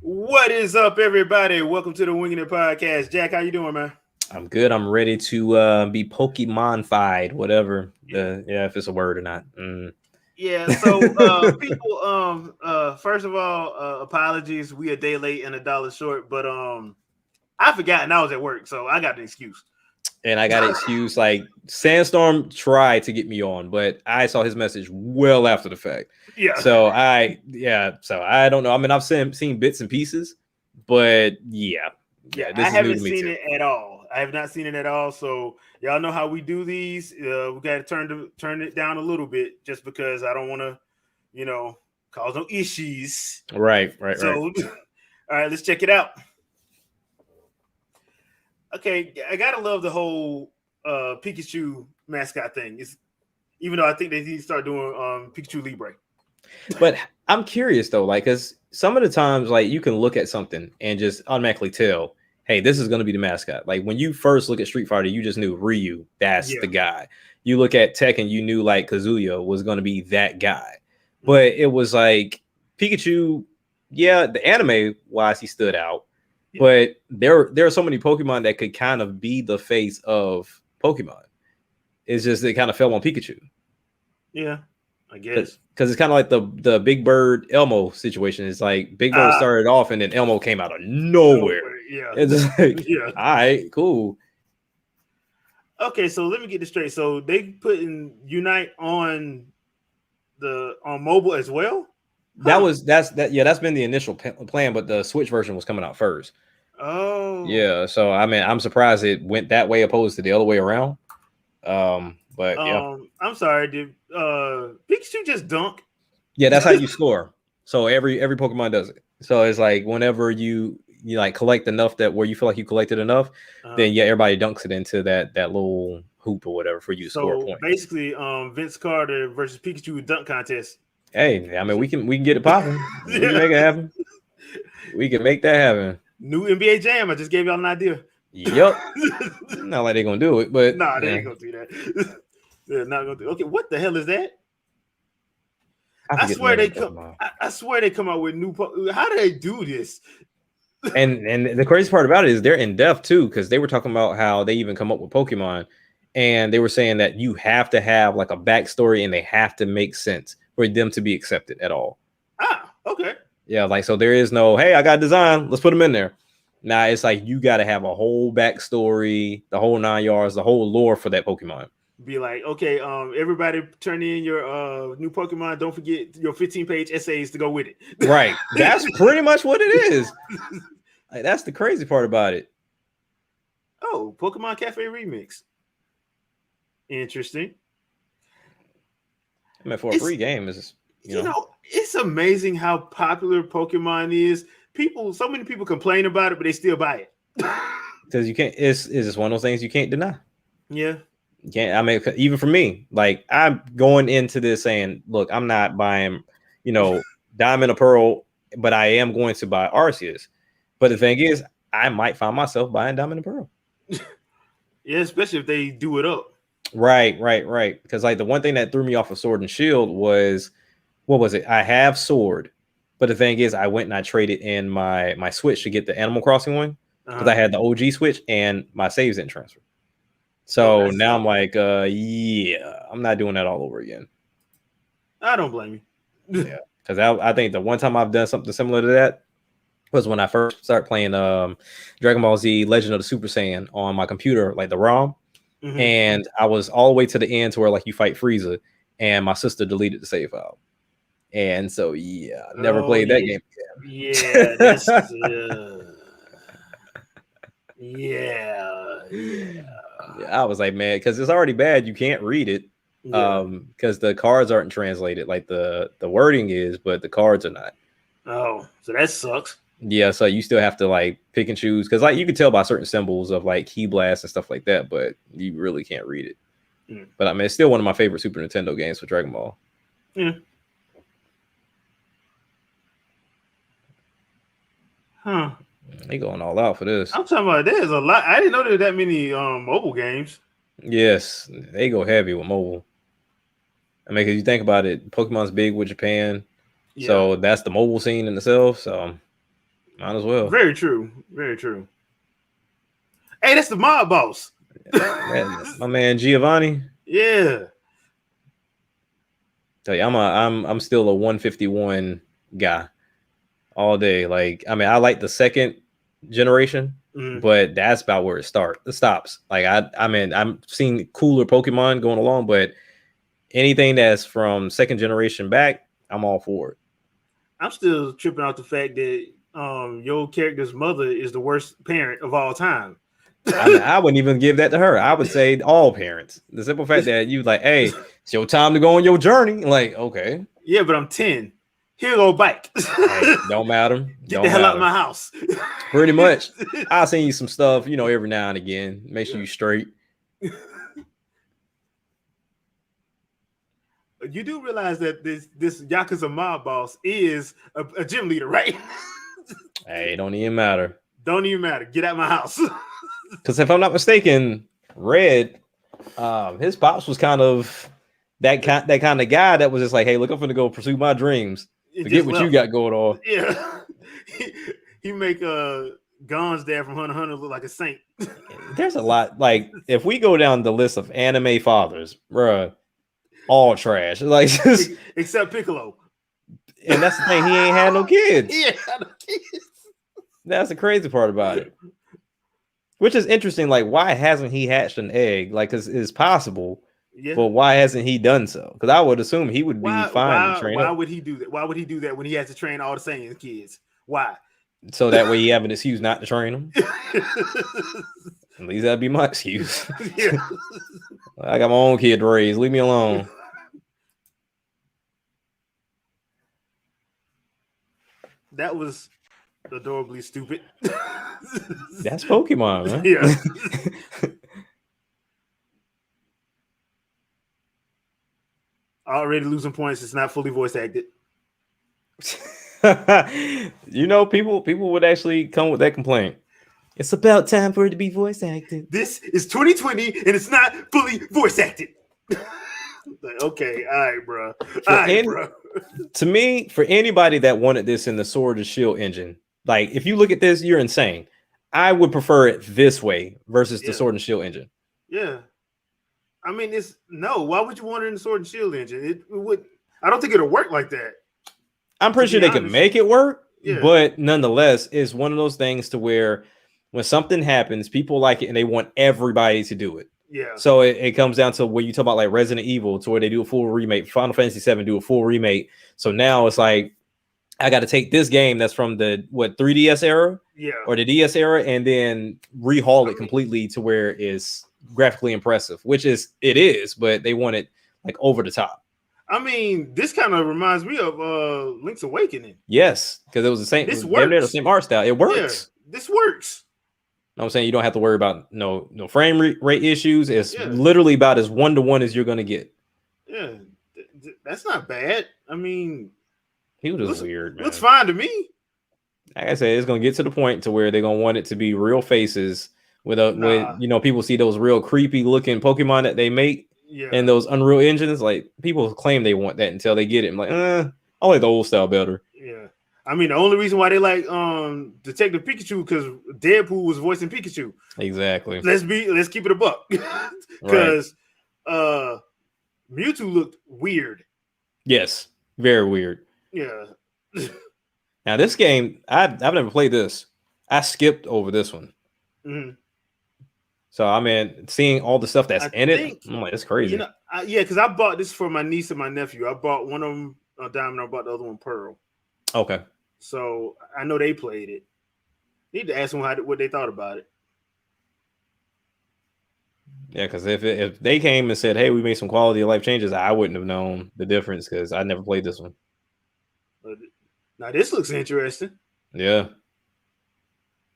What is up, everybody? Welcome to the Wingin podcast. Jack, how you doing, man? I'm good. I'm ready to be Pokemon-fied, whatever Yeah, if it's a word or not. yeah. So, people, first of all, apologies. We a day late and a dollar short, but I forgot and I was at work, so I got the excuse. And I got an excuse. Like Sandstorm tried to get me on, but I saw his message well after the fact. Yeah, So I don't know. I mean, I've seen bits and pieces, but yeah. I this is new haven't to me seen too. it at all. I have not seen it at all. So y'all know how we do these. We got to turn it down a little bit, just because I don't want to, you know, cause no issues. Right. So, all right, let's check it out. Okay, I gotta love the whole Pikachu mascot thing. It's, even though I think they need to start doing Pikachu Libre. But I'm curious though, like, because some of the times, like, you can look at something and just automatically tell, hey, this is going to be the mascot. Like when you first look at Street Fighter, you just knew Ryu, that's Yeah. the guy. You look at Tekken, you knew like Kazuya was going to be that guy. Mm-hmm. But it was like Pikachu, yeah, the anime wise, he stood out. Yeah. But there are so many Pokemon that could kind of be the face of Pokemon. It's just it kind of fell on Pikachu Yeah, I guess. because it's kind of like the Big Bird Elmo situation. It's like Big Bird Ah, started off and then Elmo came out of no nowhere. way. Yeah, It's just like, yeah. all right, cool. Okay, so let me get this straight. So they putting Unite on the on mobile as well? Huh? That's been the initial plan, but the Switch version was coming out first. Oh. Yeah, so I mean, I'm surprised it went that way opposed to the other way around. But yeah, I'm sorry. Did Pikachu just dunk? yeah, that's how you score. So every Pokemon does it. So it's like whenever you like collect enough that where you feel like you collected enough, Uh, then yeah, everybody dunks it into that little hoop or whatever for you to score a so point. basically, Vince Carter versus Pikachu dunk contest. Hey, I mean we can get it popping. We can Yeah. make it happen. We can make that happen. New NBA Jam. I just gave y'all an idea. Yup. Not like they're gonna do it, but Nah, they yeah, ain't gonna do that. They're not gonna do. Okay, what the hell is that? I I forget the swear name they of the come. Pokemon. I swear they come out with new. How do they do this? And the crazy part about it is they're in depth too, because they were talking about how they even come up with Pokemon, and they were saying that you have to have like a backstory and they have to make sense for them to be accepted at all. Ah, okay. Yeah, like so there is no, hey, I got design, let's put them in there. Now it's like you got to have a whole backstory, the whole 9 yards, the whole lore for that Pokemon. Be like, okay, everybody turn in your new Pokemon. Don't forget your 15-page essays to go with Right. it. That's pretty much what it is. Like, that's the crazy part about it. Oh, Pokemon Cafe remix. Interesting. I mean, for a It's free game, is it's amazing how popular Pokemon is. So many people complain about it, but they still buy it. because you can't. It's just one of those things you can't deny. Yeah. You can't. I mean, even for me, like I'm going into this saying, look, I'm not buying, you know, Diamond or Pearl, but I am going to buy Arceus. But the thing is, I might find myself buying Diamond and Pearl. Yeah, especially if they do it up. Right. Because like the one thing that threw me off of Sword and Shield was what was it? I have Sword, but the thing is, I went and I traded in my Switch to get the Animal Crossing one because Uh-huh. I had the OG Switch and my saves didn't transfer. Oh, So that's now I'm like, yeah, I'm not doing that all over again. I don't blame you. Yeah, because I think the one time I've done something similar to that was when I first started playing Dragon Ball Z Legend of the Super Saiyan on my computer, like the ROM, Hmm. and I was all the way to the end to where like you fight Frieza, and my sister deleted the save file, and so yeah, I never Oh played that yeah, game yeah. That's again. yeah, yeah, Yeah, I was like, man, because it's already bad. You can't read it yeah. because the cards aren't translated. Like the wording is, but the cards are not. Oh, so that sucks. Yeah, so you still have to like pick and choose because like you can tell by certain symbols of like key blast and stuff like that, but you really can't read it. Mm. But I mean, it's still one of my favorite Super Nintendo games for Dragon Ball. Yeah. Huh. They going all out for this. I'm talking about there's a lot. I didn't know there were that many mobile games. Yes, they go heavy with mobile. I mean, because you think about it, Pokemon's big with Japan, Yeah. so that's the mobile scene in itself. So Might as well. Very true. Very true. Hey, that's the mob boss. My man Giovanni. Yeah. Tell you, I'm still a 151 guy all day. Like, I mean, I like the second generation, but that's about where it stops. Like, I mean, I'm seeing cooler Pokemon going along, but anything that's from second generation back, I'm all for it. I'm still tripping out the fact that your character's mother is the worst parent of all time. I wouldn't even give that to her. I would say all parents. The simple fact that you like, hey, it's your time to go on your journey. Like, okay. Yeah, but I'm 10. Here go bike. Hey, don't matter. Get the hell out of my house. Pretty much. I'll send you some stuff, every now and again. Make sure you straight. You do realize that this Yakuza mob boss is a gym leader, right? Hey, don't even matter. Don't even matter. Get out my house. Because if I'm not mistaken, Red, his pops was kind of that kind of guy that was just like, hey, look, I'm going to go pursue my dreams. Forget what you got going on. Yeah. he make Gon's dad from Hunter x Hunter look like a saint. There's a lot. Like, if we go down the list of anime fathers, bruh, all trash. Like, just except Piccolo. And that's the thing, he ain't had no kids. He ain't had no kids. That's the crazy part about it. Which is interesting. Like, why hasn't he hatched an egg? Like, it's possible. Yeah. But why hasn't he done so? Because I would assume he would be fine to train. Why would he do that? Why would he do that when he has to train all the Saiyan kids? Why? So that way he have an excuse not to train them. At least that'd be my excuse. Yeah. I got my own kid to raise. Leave me alone. That was adorably stupid. That's Pokemon, man. Yeah. Already losing points. It's not fully voice acted. People would actually come with that complaint. It's about time for it to be voice acted. This is 2020 and it's not fully voice acted. Like, okay, all right, bro. Bro. To me, for anybody that wanted this in the Sword and Shield engine, like, if you look at this, you're insane. I would prefer it this way versus the Sword and Shield engine. Yeah. I mean, why would you want it in the Sword and Shield engine? It would. I don't think it'll work like that. I'm pretty sure they could make it work, but nonetheless, it's one of those things to where when something happens, people like it and they want everybody to do it. Yeah. So it comes down to where you talk about like Resident Evil, to where they do a full remake, Final Fantasy VII do a full remake. So now it's like, I got to take this game that's from the 3DS era, or the DS era, and then rehaul it completely to where it's graphically impressive, which it is, but they want it like over the top. I mean, this kind of reminds me of Link's Awakening. Yes, because it was the same. This works. The same art style. It works. Yeah, this works. I'm saying you don't have to worry about no frame rate issues. It's literally about as 1-to-1 as you're gonna get. Yeah, that's not bad. I mean, he was just weird, man. Looks fine to me. Like I said, it's gonna get to the point to where they're gonna want it to be real faces with people see those real creepy looking Pokemon that they make and those Unreal Engines. Like, people claim they want that until they get it. I'm like, I like the old style better. Yeah. I mean, the only reason why they like Detective Pikachu because Deadpool was voicing Pikachu. Exactly. Let's keep it a buck. Because Mewtwo looked weird. Yes, very weird. Yeah. Now this game, I've never played this. I skipped over this one. Mm-hmm. So I mean, seeing all the stuff that's in it, I'm like, it's crazy. Because I bought this for my niece and my nephew. I bought one of them Diamond. I bought the other one Pearl. Okay. So I know they played it. Need to ask them what they thought about it. Yeah, because if they came and said, "Hey, we made some quality of life changes," I wouldn't have known the difference because I never played this one. Now this looks interesting. Yeah,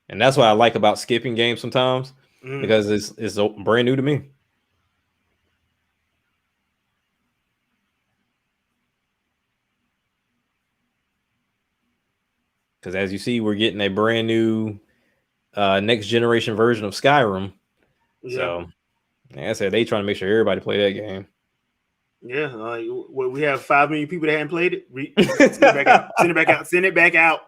and that's what I like about skipping games sometimes because it's brand new to me. Because as you see, we're getting a brand new next generation version of Skyrim. Yeah. So, like I said, they trying to make sure everybody play that game. Yeah, we have 5 million people that haven't played it. Send it back out. Send it back out.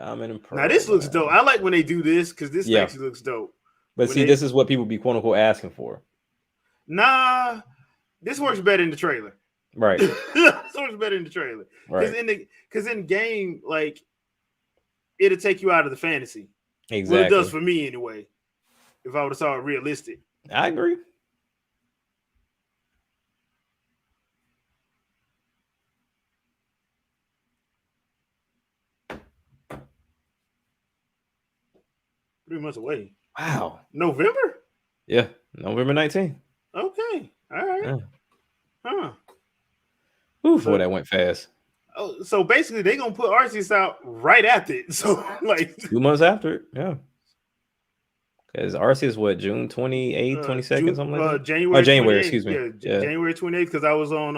Diamond and Pearl. Now this looks dope. I like when they do this because this actually looks dope. But when see, this is what people be quote unquote asking for. Nah, this works better in the trailer. Right. This works better in the trailer. Right. Because in game, like it'll take you out of the fantasy. Exactly. Well, it does for me anyway. If I would have saw it realistic. I agree. Pretty much away. Wow. November? Yeah, November 19th. Okay. All right. Yeah. Huh. Ooh, boy, that went fast. Oh, so basically they're gonna put Arceus out right after it. So like 2 months after it, yeah. Because Arceus what, June 28th, 22nd, something like that? January, excuse me. Yeah, January 28th, because I was on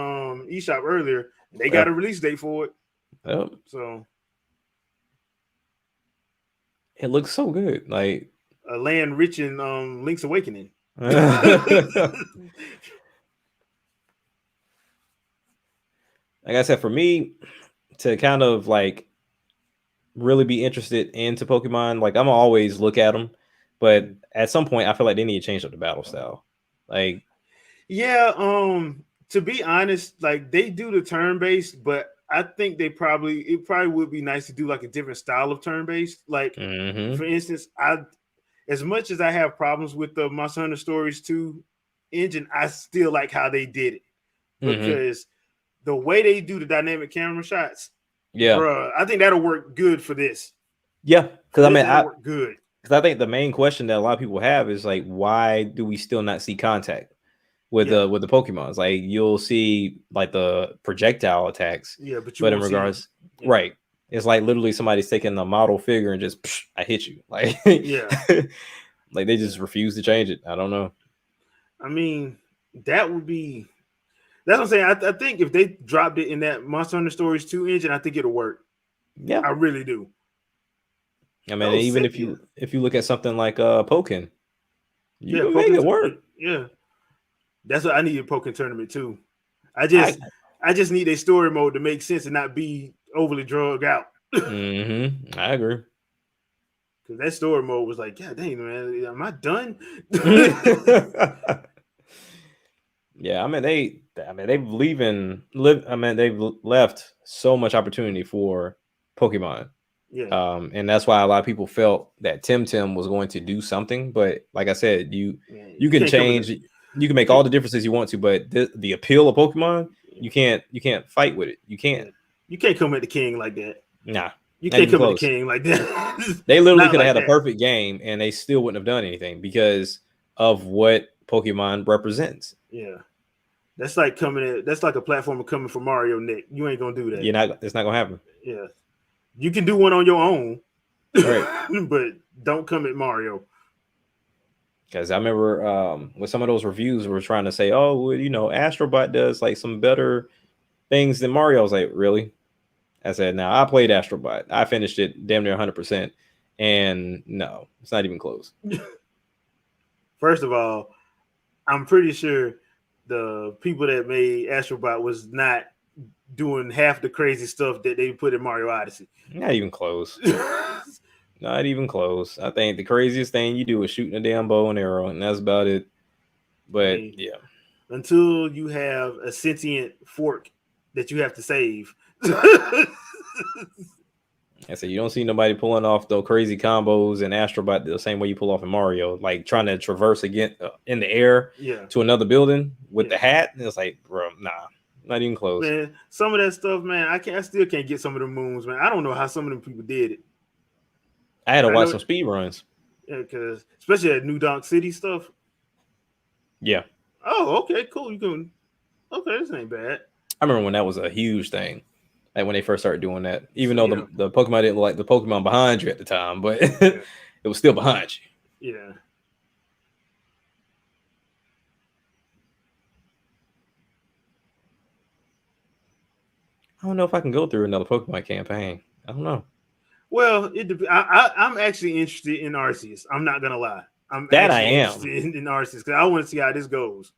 eShop earlier. They got a release date for it. Yep. So it looks so good. Like a land rich in Link's Awakening. Like I said, for me to kind of like really be interested into Pokemon, like I'm always look at them, but at some point I feel like they need to change up the battle style. Like, yeah, to be honest, like they do the turn-based, but I think it probably would be nice to do like a different style of turn-based. Like for instance, as much as I have problems with the Monster Hunter Stories 2 engine, I still like how they did it because the way they do the dynamic camera shots, bruh, I think that'll work good for this. Yeah, because I mean, work good. Because I think the main question that a lot of people have is like, why do we still not see contact with the Pokemons? Like you'll see like the projectile attacks, but in regards, right? It's like literally somebody's taking a model figure and just I hit you, like like they just refuse to change it. I don't know. I mean, that would be. That's what I'm saying. I think if they dropped it in that Monster Hunter Stories 2 engine, I think it'll work. Yeah, I really do. I mean, even if you look at something like Pokken, you can make it work. Yeah, that's what I need a Pokken tournament too. I just need a story mode to make sense and not be overly drugged out. I agree. Because that story mode was like, God dang, man, am I done? Yeah, I mean they've left so much opportunity for Pokemon. Yeah. And that's why a lot of people felt that Tim was going to do something. But like I said, you can change, you can make all the differences you want to, but the appeal of Pokemon, you can't fight with it. You can't come at the king like that. Nah. You can't come at the king like that. They literally could have had a perfect game and they still wouldn't have done anything because of what Pokemon represents. Yeah. That's like that's like a platformer coming from Mario, Nick. You ain't gonna do that. It's not gonna happen. Yeah. You can do one on your own, right? But don't come at Mario. Because I remember with some of those reviews were trying to say, oh, well, Astrobot does like some better things than Mario. I was like, really? I said, now I played Astrobot. I finished it damn near 100%. And no, it's not even close. First of all, I'm pretty sure the people that made Astrobot was not doing half the crazy stuff that they put in Mario Odyssey. Not even close. Not even close. I think the craziest thing you do is shooting a damn bow and arrow, and that's about it. But yeah. Until you have a sentient fork that you have to save. I said you don't see nobody pulling off those crazy combos in Astrobot the same way you pull off in Mario, like trying to traverse again in the air to another building with the hat. And it's like, bro, nah. Not even close. Man, some of that stuff, man, I still can't get some of the moons, man. I don't know how some of them people did it. I had to watch some speed runs. Yeah, because especially at New Donk City stuff. Yeah. Oh, okay, cool. Okay, this ain't bad. I remember when that was a huge thing. Like when they first started doing that. Even though the Pokemon didn't look like the Pokemon behind you at the time, but it was still behind you. Yeah. I don't know if I can go through another Pokemon campaign. I don't know. Well, I'm actually interested in Arceus. I'm not gonna lie. Interested in Arceus because I want to see how this goes.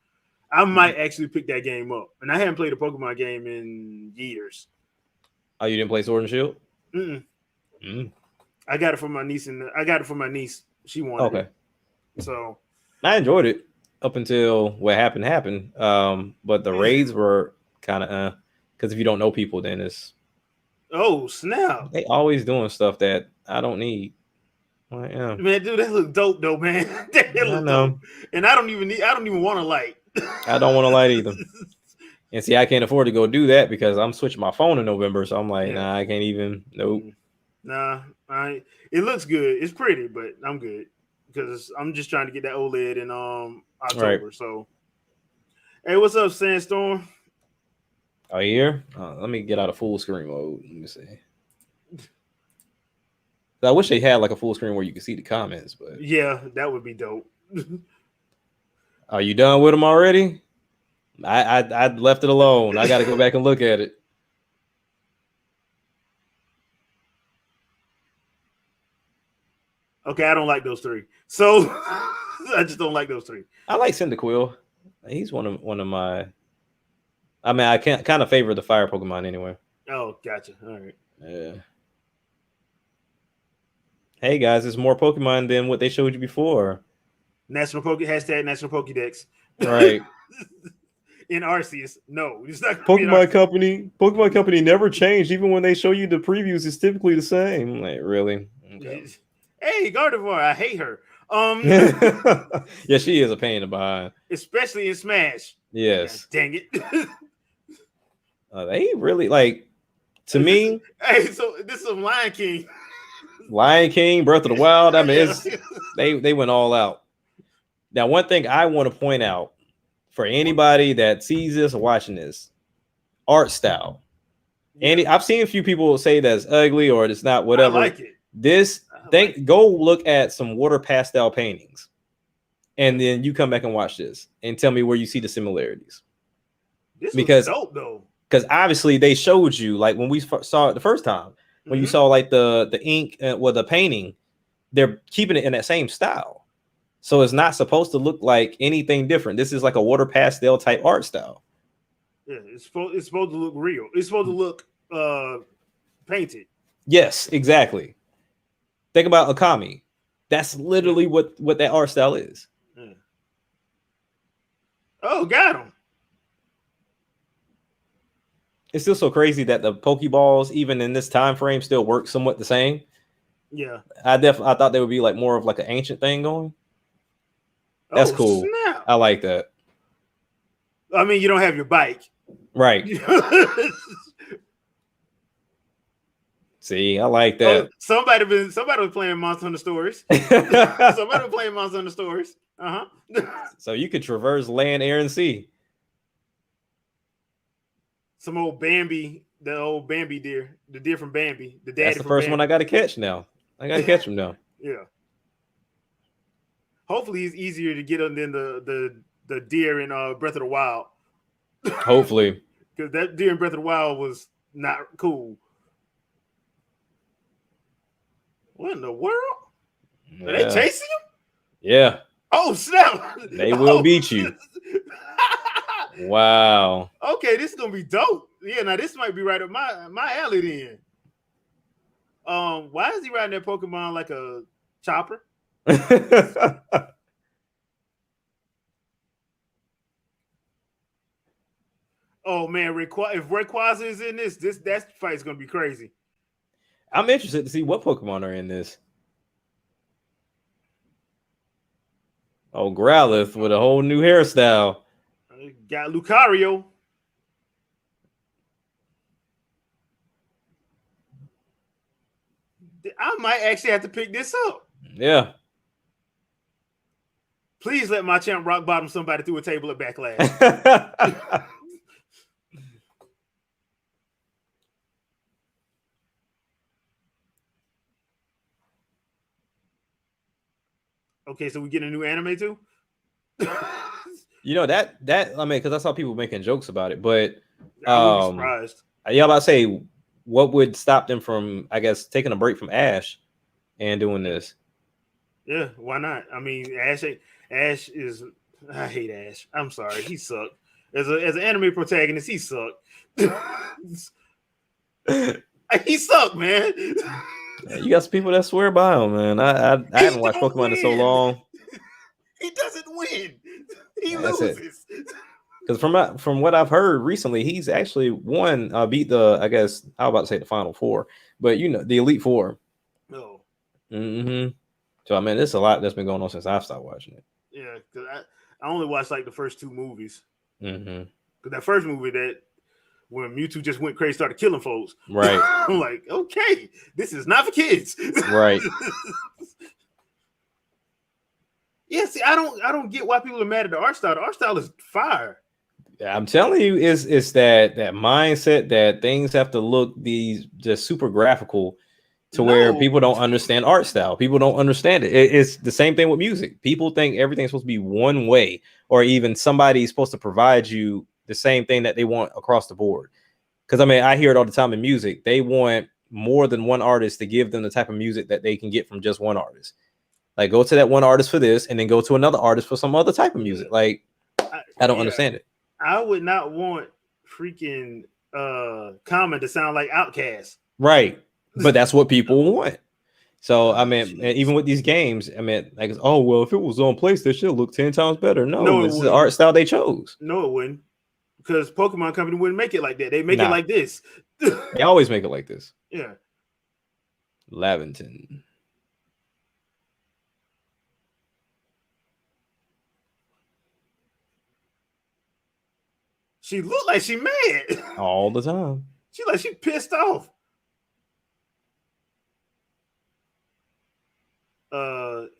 I might actually pick that game up, and I haven't played a Pokemon game in years. Oh, you didn't play Sword and Shield? I got it for my niece, and I got it for my niece. She wanted it, so I enjoyed it up until what happened. But the raids were kind of because if you don't know people, then it's snap. They always doing stuff that I don't need. Like, yeah. Man, dude, that look dope though, man. That look dope, and I don't even want to light. I don't want to light either. And see, I can't afford to go do that because I'm switching my phone in November, so I'm like, nah, I can't even. Nope. Nah, it looks good. It's pretty, but I'm good because I'm just trying to get that OLED in October. Right. So, hey, what's up, Sandstorm? Oh, here? Let me get out of full screen mode. Let me see. I wish they had like a full screen where you could see the comments, but yeah, that would be dope. Are you done with them already? I left it alone. I got to go back and look at it. Okay, I don't like those three. So I just don't like those three. I like Cyndaquil. He's one of my. I mean, I can't kind of favor the fire Pokemon anyway. Oh, gotcha. All right. Yeah. Hey guys, there's more Pokemon than what they showed you before. National Pokédex. Right. In Arceus, no, it's not Pokemon Company never changed. Even when they show you the previews, it's typically the same. Like, really? Okay. Hey, Gardevoir, I hate her. Yeah, she is a pain in the behind, especially in Smash. Yes. God, dang it. They really like to me. Hey, so this is Lion King. Lion King, Breath of the Wild. I mean, they went all out. Now, one thing I want to point out for anybody that sees this or watching this, art style. Yeah. I've seen a few people say that's ugly or it's not whatever. I like it. Go look at some water pastel paintings, and then you come back and watch this and tell me where you see the similarities. This was dope though. Because obviously they showed you, like when we saw it the first time, when you saw like the ink the painting, they're keeping it in that same style. So it's not supposed to look like anything different. This is like a water pastel type art style. Yeah, it's supposed to look real. It's supposed to look painted. Yes, exactly. Think about Akami. That's literally what that art style is. Yeah. Oh, got him. It's still so crazy that the Pokeballs, even in this time frame, still work somewhat the same. Yeah, I thought they would be like more of like an ancient thing going. That's cool. Snap. I like that. I mean, you don't have your bike, right? See, I like that. Oh, somebody was playing Monster Hunter Stories. Somebody was playing Monster Hunter Stories. So you could traverse land, air, and sea. Some old Bambi, the old Bambi deer, the deer from Bambi, the daddy. That's the first one I got to catch now. I got to catch him now. Yeah. Hopefully, he's easier to get on than the deer in Breath of the Wild. Hopefully, because that deer in Breath of the Wild was not cool. What in the world? Yeah. Are they chasing him? Yeah. Oh snap! They will beat you. Wow. Okay, this is gonna be dope. Yeah, now this might be right up my alley then. Why is he riding that Pokemon like a chopper? Oh man, if Rayquaza is in this that fight's gonna be crazy. I'm interested to see what Pokemon are in this. Oh, Growlithe with a whole new hairstyle. Got Lucario. I might actually have to pick this up. Yeah. Please let my champ rock bottom somebody through a table at Backlash. Okay, so we get a new anime too? You know that I mean, because I saw people making jokes about it, but I would be surprised. Yeah, about to say, what would stop them from, I guess, taking a break from Ash and doing this? Yeah, why not? I mean, Ash is. I hate Ash. I'm sorry, he sucked. As an anime protagonist, he sucked. He sucked, man. You got some people that swear by him, man. I haven't watched don't Pokemon in so win. long. He doesn't win. He That's it. loses. Because from what I've heard recently, he's actually won, beat the, I guess I was about to say the Final Four, but you know, the Elite Four. No. Mm-hmm. So I mean, there's a lot that's been going on since I've stopped watching it. Yeah, because I only watched like the first 2 movies. Mm-hmm. Because that first movie, that when Mewtwo just went crazy, started killing folks. Right. I'm like, okay, this is not for kids. Right. Yeah, see, I don't get why people are mad at the art style. The art style is fire. I'm telling you, it's that mindset that things have to look these just super graphical to where people don't understand art style. People don't understand it. It's the same thing with music. People think everything's supposed to be one way, or even somebody's supposed to provide you the same thing that they want across the board. Because I mean, I hear it all the time in music. They want more than one artist to give them the type of music that they can get from just one artist. Like, go to that one artist for this, and then go to another artist for some other type of music. Like, I don't understand it. I would not want freaking Common to sound like Outkast. Right. But that's what people want. So I mean, even with these games, I mean, like, oh well, if it was on PlayStation, it look 10 times better. No, this is the art style they chose. No, it wouldn't, because Pokemon Company wouldn't make it like that. They make it like this. They always make it like this. Yeah. Lavington. She looked like she mad all the time. She pissed off.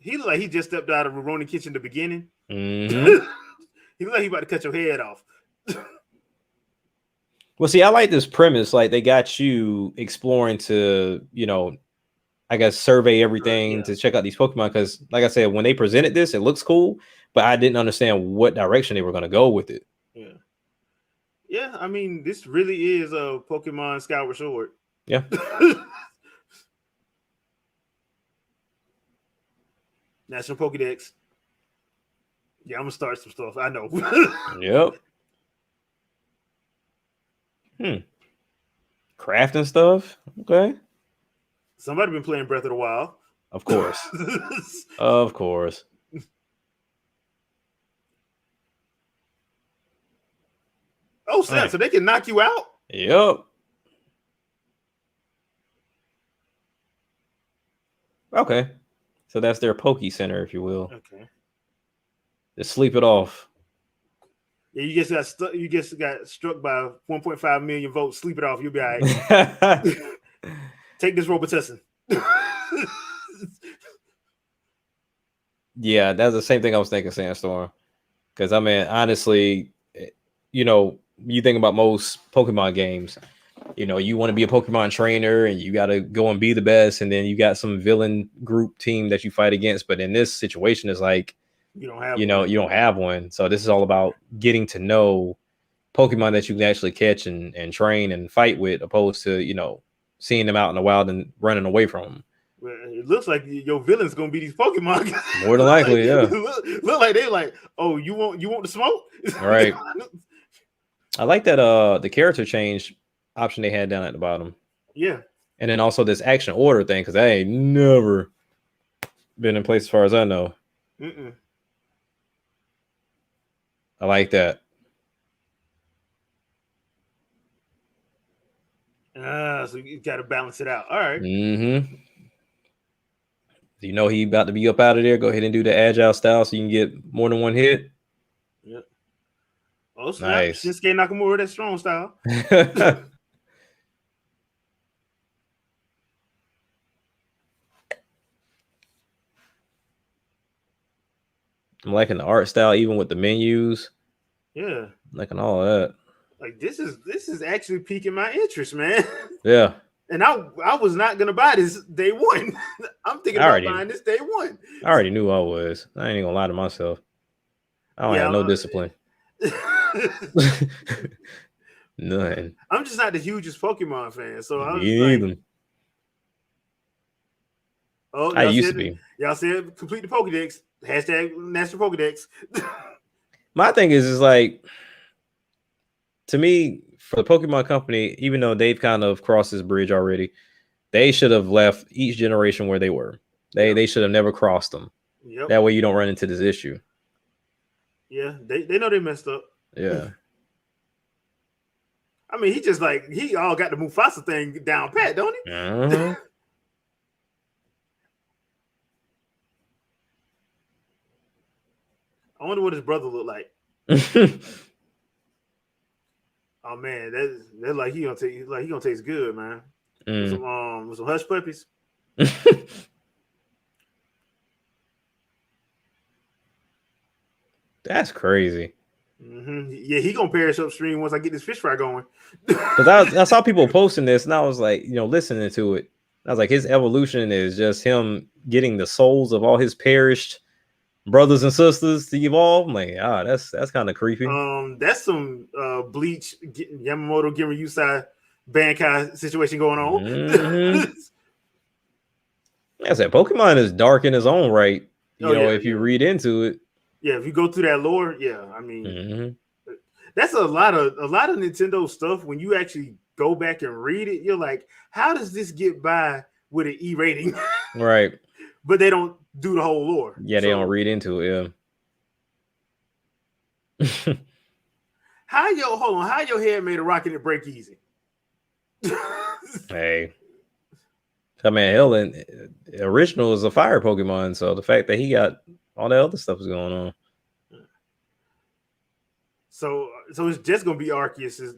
He looked like he just stepped out of Ronin Kitchen in the beginning. Mm-hmm. He looked like he about to cut your head off. Well, see, I like this premise. Like, they got you exploring to, you know, I guess survey everything to check out these Pokemon. Because, like I said, when they presented this, it looks cool, but I didn't understand what direction they were going to go with it. Yeah. Yeah, I mean, this really is a Pokemon Skyward Sword. Yeah. National Pokedex. Yeah, I'm gonna start some stuff. I know. Yep. Crafting stuff. Okay. Somebody been playing Breath of the Wild. Of course. Of course. Oh, snap. So they can knock you out? Yep. Okay. So that's their Poke Center, if you will. Okay. Just sleep it off. Yeah, you just got struck by 1.5 million votes. Sleep it off. You'll be all right. Take this Robitussin. Yeah, that's the same thing I was thinking, Sandstorm. Because, I mean, honestly, you know, you think about most Pokemon games, you know, you want to be a Pokemon trainer and you got to go and be the best. And then you got some villain group team that you fight against. But in this situation, it's like, you don't have one. So this is all about getting to know Pokemon that you can actually catch and train and fight with, opposed to, you know, seeing them out in the wild and running away from them. Well, it looks like your villain's gonna be these Pokemon. More than likely, yeah. Look like they're like, oh, you want the smoke? Right. I like that the character change option they had down at the bottom. Yeah. And then also this action order thing, because that ain't never been in place as far as I know. Mm-mm. I like that. So you got to balance it out. All right. Mm-hmm. You know he about to be up out of there. Go ahead and do the agile style so you can get more than one hit. Yep. Oh, snap. Nice. Shinsuke Nakamura, that strong style. I'm liking the art style, even with the menus. Yeah. I'm liking all of that. Like, this is actually piquing my interest, man. Yeah. And I was not gonna buy this day one. I'm thinking about buying this day one. I already knew I was. I ain't gonna lie to myself. I don't have no discipline. None. I'm just not the hugest Pokemon fan, so I'm either. Oh, I used to be. Y'all said complete the Pokedex. Hashtag National Pokedex. My thing is like, to me, for the Pokemon Company, even though they've kind of crossed this bridge already, They should have left each generation where they were. They should have never crossed them. Yep. That way you don't run into this issue. Yeah, they know they messed up. Yeah. I mean, he all got the Mufasa thing down pat, don't he? Uh-huh. I wonder what his brother looked like. Oh man, that's like he gonna taste good, man. With some hush puppies. That's crazy. Mm-hmm. Yeah, he gonna perish upstream once I get this fish fry going. Because I saw people posting this, and I was like, listening to it. I was like, his evolution is just him getting the souls of all his perished brothers and sisters to evolve. I'm like, that's kind of creepy. That's some Bleach Yamamoto Gimri Yusai Bankai situation going on. Mm-hmm. I said Pokemon is dark in its own right. If you read into it. Yeah, if you go through that lore, I mean, that's a lot of Nintendo stuff. When you actually go back and read it, you're like, how does this get by with an E rating? Right. But they don't do the whole lore. Yeah, they don't read into it. Yeah. How your head made a rocket and break easy? Hey. I mean, hell, original is a fire Pokemon, so the fact that he got all that other stuff is going on. So it's just gonna be Arceus.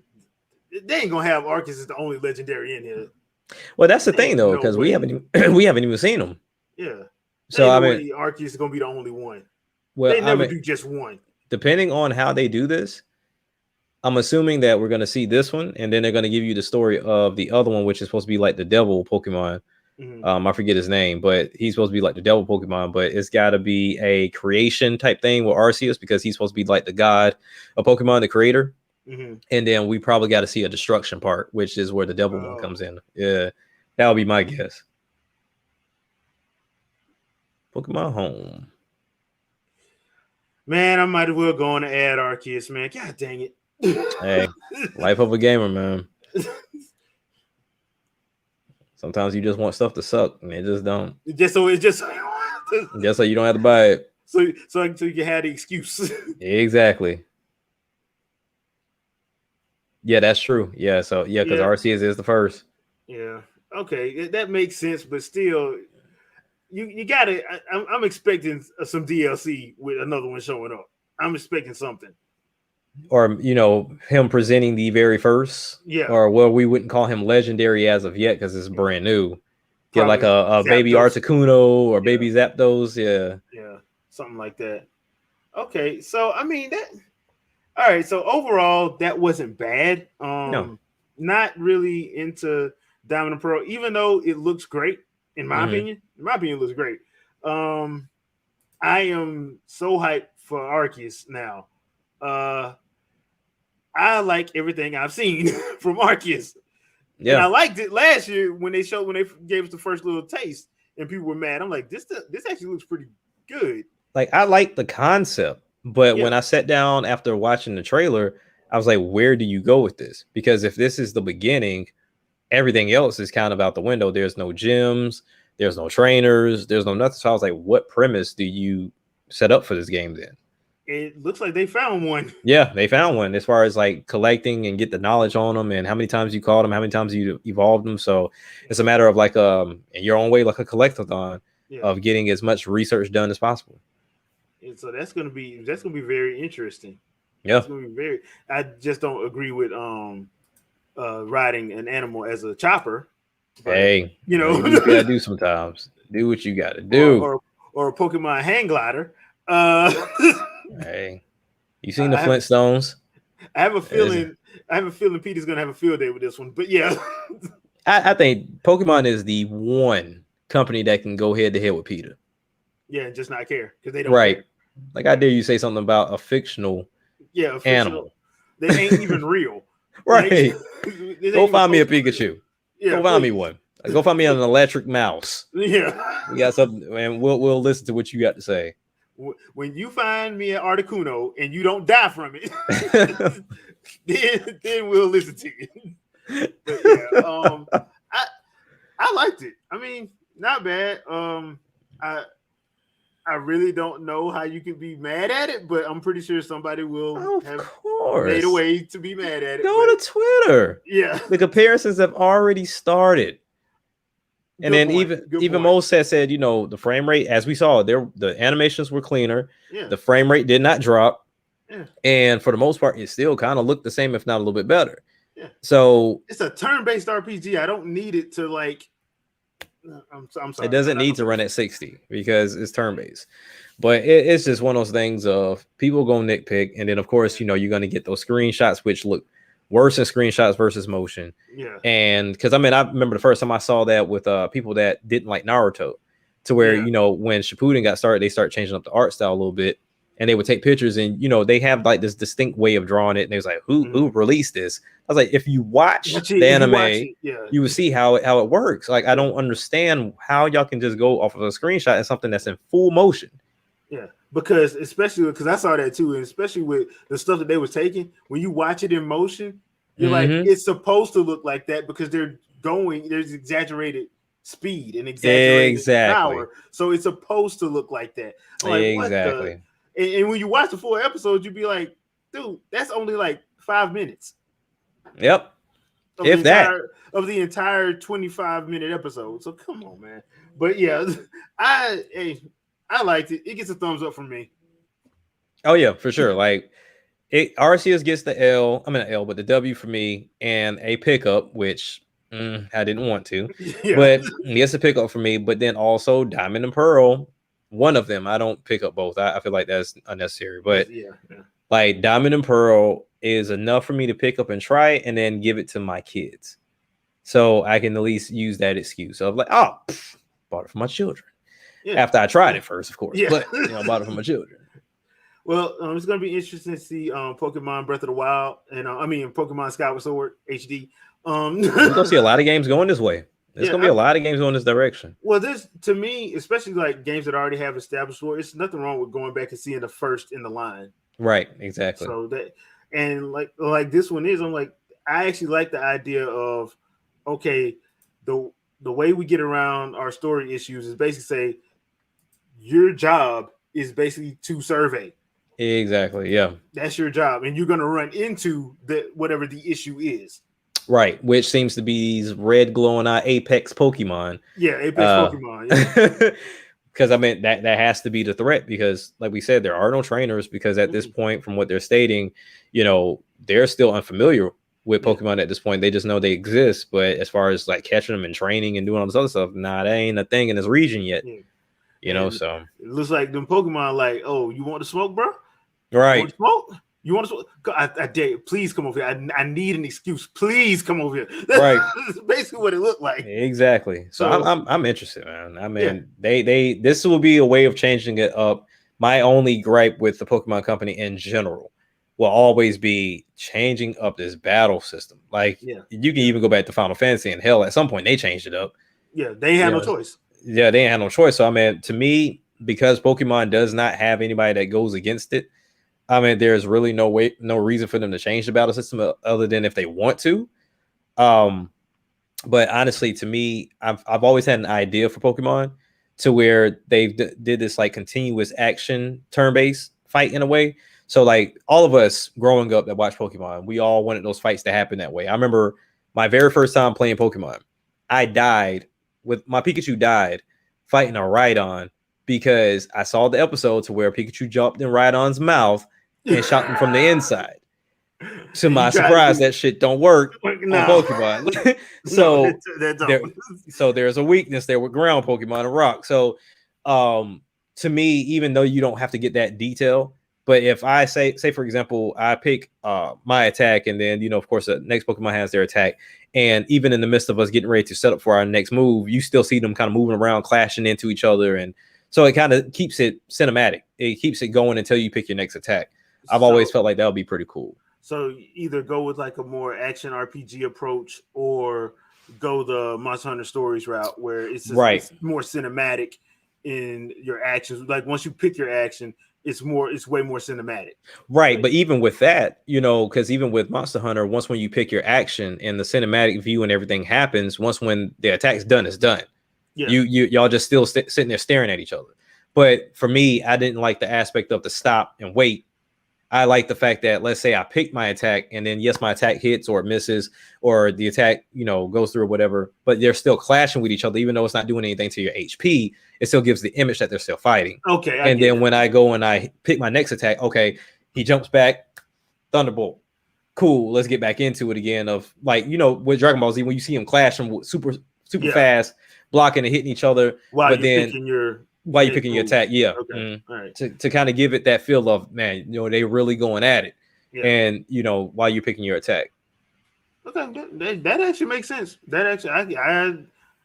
They ain't gonna have Arceus as the only legendary in here. Well, that's the thing though, because we haven't even seen him. Yeah. So I mean, Arceus is gonna be the only one. Well, they never do just one. Depending on how they do this, I'm assuming that we're gonna see this one, and then they're gonna give you the story of the other one, which is supposed to be like the devil Pokemon. I forget his name, but he's supposed to be like the devil Pokemon, but it's got to be a creation type thing with Arceus because he's supposed to be like the god of Pokemon, the creator. And then we probably got to see a destruction part, which is where the devil one comes in. Yeah, that would be my guess. Pokemon Home. Man, I might as well go on and add Arceus, man. God dang it. Hey, life of a gamer, man. Sometimes you just want stuff to suck, and it just don't. Just so you don't have to buy it. So you can have the excuse. Exactly. Yeah, that's true. Yeah, so because Arceus is the first. Yeah. Okay, that makes sense, but still, you gotta. I'm expecting some DLC with another one showing up. I'm expecting something. Or him presenting the very first, or we wouldn't call him legendary as of yet because it's brand new. Get like a baby Articuno or baby Zapdos, yeah, something like that. Okay, so I mean that. All right, so overall that wasn't bad. No. Not really into Diamond and Pearl, even though it looks great in my opinion. In my opinion, it looks great. I am so hyped for Arceus now. I like everything I've seen from Arceus. Yeah, and I liked it last year when they gave us the first little taste, and people were mad. I'm like, this actually looks pretty good. Like I like the concept, but when I sat down after watching the trailer, I was like, where do you go with this? Because if this is the beginning, everything else is kind of out the window. There's no gyms, there's no trainers, there's no nothing. So I was like, what premise do you set up for this game then? It looks like they found one. Yeah, they found one as far as like collecting and get the knowledge on them and how many times you caught them, how many times you evolved them. So it's a matter of like in your own way, like a collectathon of getting as much research done as possible. And so that's gonna be very interesting. Yeah, it's gonna be I just don't agree with riding an animal as a chopper. But, hey, you gotta do sometimes. Do what you gotta do. Or a Pokemon hang glider. Hey, you seen the Flintstones? I have a feeling Peter's gonna have a field day with this one. But yeah, I think Pokemon is the one company that can go head to head with Peter. Yeah, and just not care because they don't. Right. Care. Like I dare you say something about a fictional animal. They ain't even real. Right. Go find me a Pikachu. Yeah, go find me one. Go find me an electric mouse. Yeah. We got something, and we'll listen to what you got to say. When you find me an Articuno and you don't die from it, then we'll listen to you. But yeah, I like not bad. I I really don't know how you can be mad at it, but I'm pretty sure somebody will Of have made a course. way to be mad at it. Go But to Twitter. yeah, The comparisons have already started. And good then point. Good even point. Most said, the frame rate, as we saw, the animations were cleaner. Yeah, The frame rate did not drop. yeah, And for the most part, it still kind of looked the same, if not a little bit better. yeah. So It's a turn-based RPG. I don't need it to like. I'm sorry. it doesn't I'm not need to gonna run at 60 because it's turn-based. But it's just one of those things of people go nitpick. And then, of course, you're going to get those screenshots, which look worse than screenshots versus motion. Yeah. And because I remember the first time I saw that with people that didn't like Naruto, to where, when Shippuden got started, they start changing up the art style a little bit. And they would take pictures and, they have like this distinct way of drawing it. And they was like, who released this? I was like, if you watch the anime, you would see how it works. Like, I don't understand how y'all can just go off of a screenshot and something that's in full motion. Yeah, because especially because I saw that too, and especially with the stuff that they was taking, when you watch it in motion, you're like, it's supposed to look like that because there's exaggerated speed and exaggerated power, so it's supposed to look like that. I'm like, what the? And when you watch the full episode, you'd be like, dude, that's only like 5 minutes. Yep. Of the entire 25-minute episode. So come on, man. But yeah, I liked it. It gets a thumbs up from me. Oh yeah, for sure. Like Arceus gets the L. I mean an L, but the W for me, and a pickup, which I didn't want to, but it's a pickup for me. But then also Diamond and Pearl, one of them. I don't pick up both. I feel like that's unnecessary. But like Diamond and Pearl is enough for me to pick up and try it, and then give it to my kids, so I can at least use that excuse of like, bought it for my children. Yeah. After I tried it first, of course. Yeah. But I bought it for my children. Well, it's going to be interesting to see Pokemon Breath of the Wild and Pokemon Skyward Sword HD. We're going to see a lot of games going this way. There's going to be a lot of games going this direction. Well, to me, especially like games that already have established lore, it's nothing wrong with going back and seeing the first in the line. Right, exactly. So that, and like this one is, I'm like, I actually like the idea of, okay, the way we get around our story issues is basically say, your job is basically to survey. Exactly. Yeah. That's your job. And you're going to run into whatever the issue is. Right. Which seems to be these red glowing eye Apex Pokemon. Yeah. Apex Pokemon. Yeah. Because that has to be the threat, because like we said, there are no trainers, because at this point, from what they're stating, they're still unfamiliar with Pokemon at this point. They just know they exist. But as far as like catching them and training and doing all this other stuff, that ain't a thing in this region yet. Yeah. So it looks like them Pokemon like, oh, you want to smoke, bro? Right. You want to smoke? I dare you. Please come over here. I need an excuse. Please come over here. Right. That's basically what it looked like. Exactly. So I'm interested, man. I mean, this will be a way of changing it up. My only gripe with the Pokemon Company in general will always be changing up this battle system. Like, you can even go back to Final Fantasy, and hell, at some point they changed it up. Yeah, they had no choice. Yeah, they ain't had no choice. So I mean, to me, because Pokemon does not have anybody that goes against it, I mean, there's really no reason for them to change the battle system other than if they want to. But honestly, to me, I've always had an idea for Pokemon to where they did this like continuous action turn-based fight in a way. So like all of us growing up that watched Pokemon, we all wanted those fights to happen that way. I remember my very first time playing Pokemon, I died. My Pikachu died fighting a Rhydon because I saw the episode to where Pikachu jumped in Rhydon's mouth and shot him from the inside. To my surprise, that shit don't work on Pokemon. So there's a weakness there with ground Pokemon and rock. So to me, even though you don't have to get that detail, but if I say for example, I pick my attack, and then of course the next Pokemon has their attack, and even in the midst of us getting ready to set up for our next move, you still see them kind of moving around, clashing into each other, and so it kind of keeps it cinematic. It keeps it going until you pick your next attack. I've always felt like that would be pretty cool. So either go with like a more action RPG approach, or go the Monster Hunter Stories route, where it's it's more cinematic in your actions. Like once you pick your action, it's way more cinematic. Right. But even with that, because even with Monster Hunter, once when you pick your action and the cinematic view and everything happens, once when the attack's done, it's done. Yeah. Y'all just still sitting there staring at each other. But for me, I didn't like the aspect of the stop and wait. I like the fact that, let's say I pick my attack and then yes, my attack hits or it misses or the attack, goes through or whatever, but they're still clashing with each other, even though it's not doing anything to your HP. It still gives the image that they're still fighting. Okay. And then when I go and I pick my next attack, okay, he jumps back, Thunderbolt. Cool. Let's get back into it again. Of with Dragon Ball Z, when you see him clashing super fast, blocking and hitting each other, while you're picking your attack, okay. All right. to kind of give it that feel of, man, they really going at it, and while you're picking your attack. Okay, that actually makes sense. That actually, I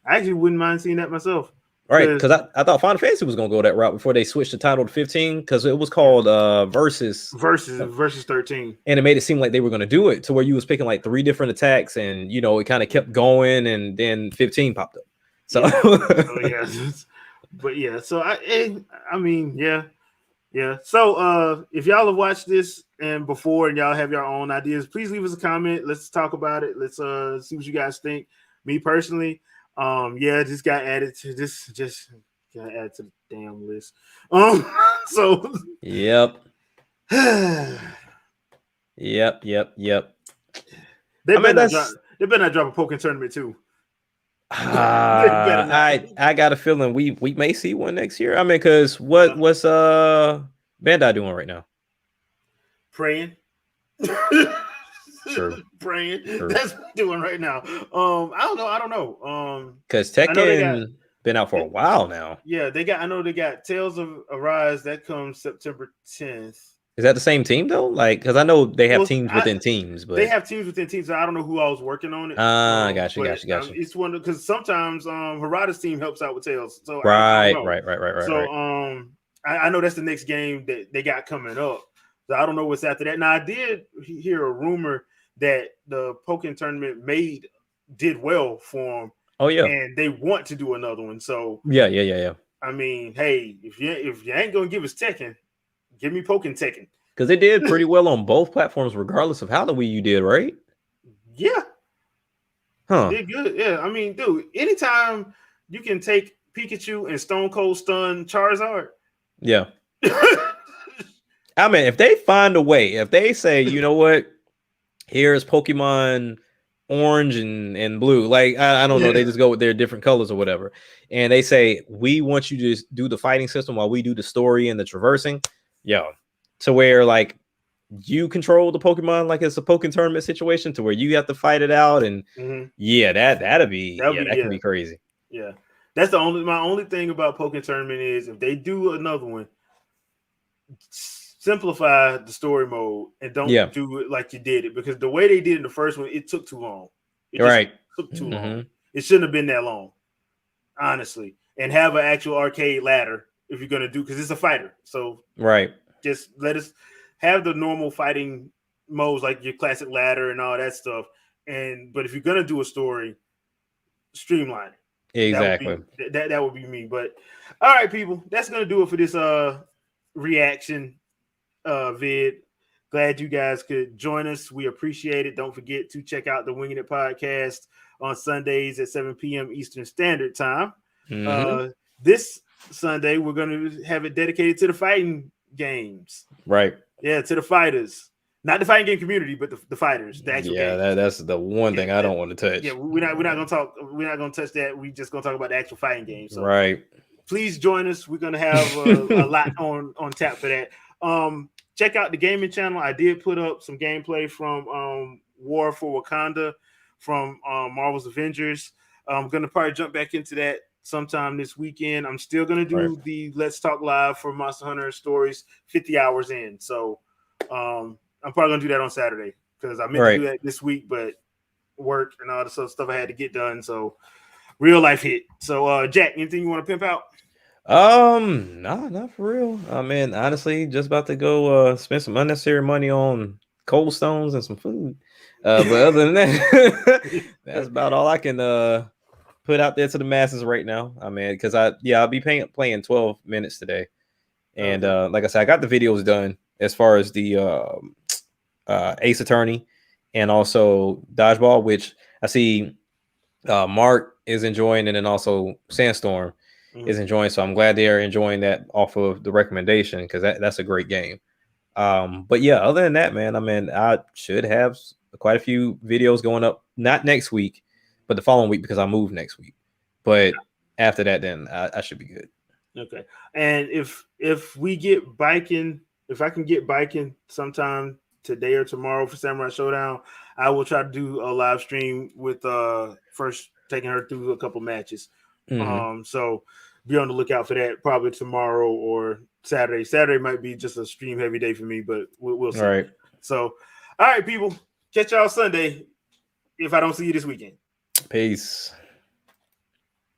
actually wouldn't mind seeing that myself. Right, because I thought Final Fantasy was going to go that route before they switched the title to 15, because it was called Versus 13, and it made it seem like they were going to do it to where you was picking like 3 different attacks, and it kind of kept going, and then 15 popped up. So but yeah, so I mean, yeah. So if y'all have watched this and before, and y'all have your own ideas, please leave us a comment. Let's talk about it. Let's see what you guys think. Me personally, just got added to this. Just got added to the damn list. So yep. They better not drop a Pokken tournament too. I got a feeling we may see one next year. I mean, because what's Bandai doing right now? Praying. True. Praying. True. That's what they're doing right now. I don't know. Because Tekken been out for a while now. Yeah, I know they got Tales of Arise that comes September 10th. Is that the same team though? Like, because I know they have teams within teams, but they have teams within teams. So I don't know who I was working on it. Gotcha. It's one because sometimes Harada's team helps out with Tales. So right. So I know that's the next game that they got coming up. So I don't know what's after that. Now I did hear a rumor that the Pokken tournament did well for them. Oh yeah, and they want to do another one. So yeah. I mean, hey, if you ain't gonna give us Tekken, give me Pokken Tekken. Because they did pretty well on both platforms, regardless of how the Wii U did, right? Yeah. Huh. They're good. Yeah. I mean, dude, anytime you can take Pikachu and Stone Cold Stun Charizard. Yeah. I mean, if they find a way, if they say, you know what, here's Pokemon Orange and Blue, like I don't know, they just go with their different colors or whatever, and they say, we want you to just do the fighting system while we do the story and the traversing. To where like you control the Pokemon like it's a Pokken tournament situation, to where you have to fight it out, and that can be crazy. Yeah, that's my only thing about Pokken tournament is if they do another one, simplify the story mode and don't do it like you did it, because the way they did in the first one, it took too long. It took too long. It shouldn't have been that long, honestly. And have an actual arcade ladder if you're gonna do, because it's a fighter. So just let us have the normal fighting modes like your classic ladder and all that stuff. But if you're gonna do a story, streamline it. Exactly. That would be me. But all right, people, that's gonna do it for this reaction vid. Glad you guys could join us. We appreciate it. Don't forget to check out the Wingin' It podcast on Sundays at 7 p.m. Eastern Standard Time. This Sunday, we're going to have it dedicated to the fighting games. Right. Yeah, to the fighters. Not the fighting game community, but the fighters. The actual game. That's the one thing I don't want to touch. Yeah, we're not gonna talk. We're not gonna touch that. We're just gonna talk about the actual fighting game. So please join us. We're gonna have a lot on tap for that. Check out the gaming channel. I did put up some gameplay from War for Wakanda from Marvel's Avengers. I'm gonna probably jump back into that sometime this weekend. I'm still gonna do the Let's Talk Live for Monster Hunter Stories 50 hours in. So I'm probably gonna do that on Saturday, because I meant to do that this week, but work and all the stuff I had to get done. So real life hit. So Jack, anything you want to pimp out? No, not for real. I mean, honestly, just about to go spend some unnecessary money on Cold Stones and some food. But other than that, that's about all I can put out there to the masses right now. I mean, because I'll be playing 12 minutes today. And like I said, I got the videos done as far as the Ace Attorney and also Dodgeball, which I see Mark is enjoying, and then also Sandstorm is enjoying. So I'm glad they're enjoying that off of the recommendation, because that's a great game. But yeah, other than that, man, I mean, I should have quite a few videos going up, not next week, but the following week, because I move next week. But after that, then I should be good. Okay. And if we get biking, if I can get biking sometime today or tomorrow for Samurai Showdown, I will try to do a live stream with first taking her through a couple matches. So be on the lookout for that probably tomorrow or Saturday. Saturday might be just a stream heavy day for me, but we'll see. All right. So, all right, people, catch y'all Sunday if I don't see you this weekend. Peace.